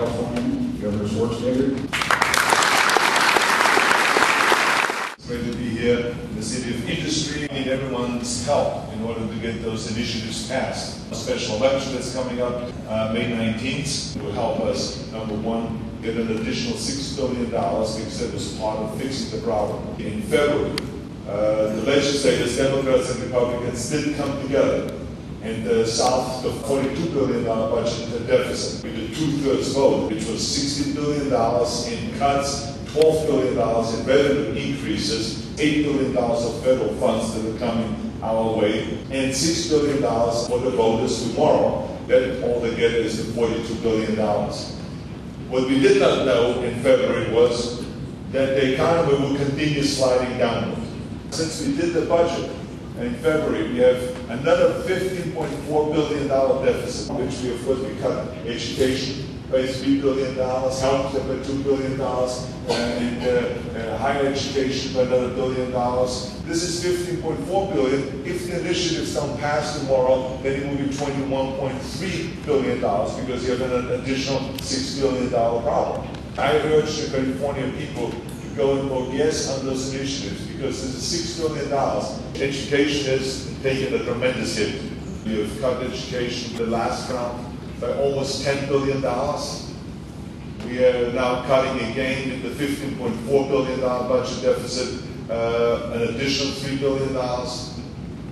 California, Governor Schwarzenegger. It's great to be here in the city of industry. We need everyone's help in order to get those initiatives passed. A special election that's coming up May 19th will help us, number one, get an additional $6 billion because it was part of fixing the problem. In February, the legislators, Democrats and Republicans, did come together and solved the $42 billion budget deficit with a 2/3 vote, which was $60 billion in cuts, $12 billion in revenue increases, $8 billion of federal funds that are coming our way, and $6 billion for the voters tomorrow. That all they get is the $42 billion. What we did not know in February was that the economy will continue sliding downward. Since we did the budget in February, we have another $15.4 billion deficit, which we, of course, we cut education by $3 billion, health care by $2 billion, and higher education by another $1 billion. This is $15.4 billion. If the initiatives don't pass tomorrow, then it will be $21.3 billion because you have an additional $6 billion problem. I urge the California people to go and vote yes on those initiatives because this is $6 billion. Education has taken a tremendous hit. We have cut education the last round by almost $10 billion. We are now cutting again in the $15.4 billion budget deficit, an additional $3 billion.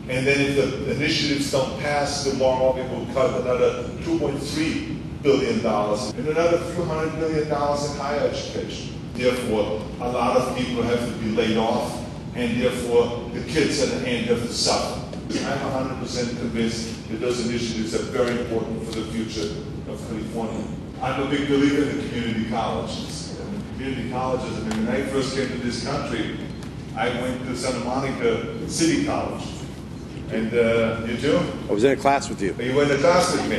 And then if the initiatives don't pass tomorrow, we will cut another $2.3 billion and another few $100 million in higher education. Therefore, a lot of people have to be laid off, and therefore the kids at the end have to suffer. I'm 100% convinced that those initiatives are very important for the future of California. I'm a big believer in the community colleges. Community colleges, I mean, when I first came to this country, I went to Santa Monica City College. And you too? I was in a class with you. You went to class with me.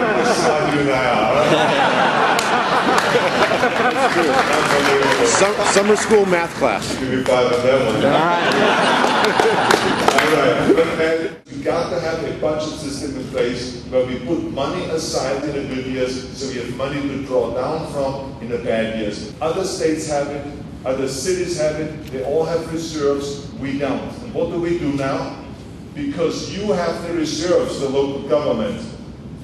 That's how you and I are. Summer school math class. Give me 5 on that one. All right. We got to have a budget system in place where we put money aside in the good years so we have money to draw down from in the bad years. Other states have it. Other cities have it. They all have reserves. We don't. And what do we do now? Because you have the reserves, the local government.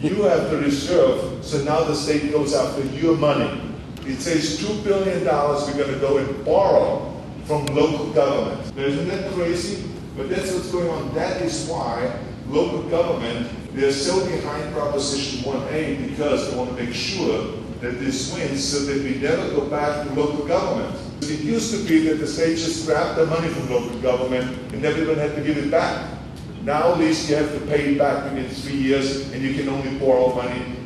You have the reserve, so now the state goes after your money. It says $2 billion we're going to go and borrow from local government. Now, isn't that crazy? But that's what's going on. That is why local government, they're so behind Proposition 1A because they want to make sure that this wins so that we never go back to local government. It used to be that the state just grabbed the money from local government and everyone had to give it back. Now at least you have to pay it back within 3 years and you can only borrow money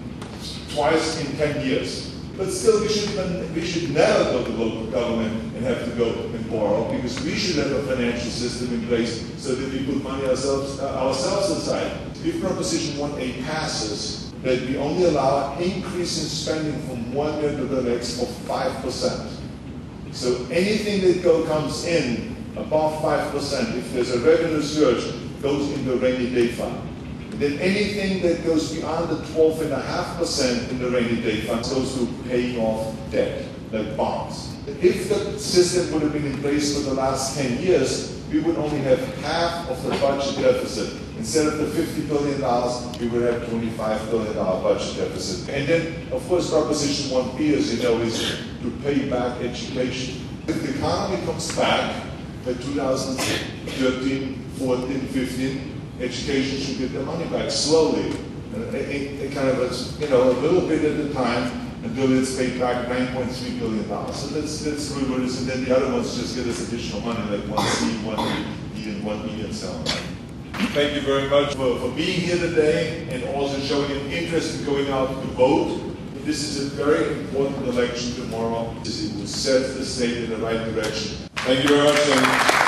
twice in 10 years. But still, we should never go to local government and have to go and borrow because we should have a financial system in place so that we put money ourselves aside. If Proposition 1A passes, that we only allow an increase in spending from 1 year to the next of 5%. So anything that comes in above 5%, if there's a revenue surge, goes in the rainy day fund. And then anything that goes beyond the 12.5% in the rainy day fund goes to paying off debt, like bonds. If the system would have been in place for the last 10 years, we would only have half of the budget deficit. Instead of the $50 billion, we would have $25 billion budget deficit. And then, of course, Proposition 1B, as you know, is to pay back education. If the economy comes back by 2013, 14, 15, education should get their money back slowly. It kind of, a little bit at a time until it's paid back $9.3 billion. So that's really what it is. And then the other ones just get us additional money, like 1C, 1D, and 1E, and so on. Thank you very much for being here today and also showing an interest in going out to vote. This is a very important election tomorrow. It will set the state in the right direction. Thank you very much.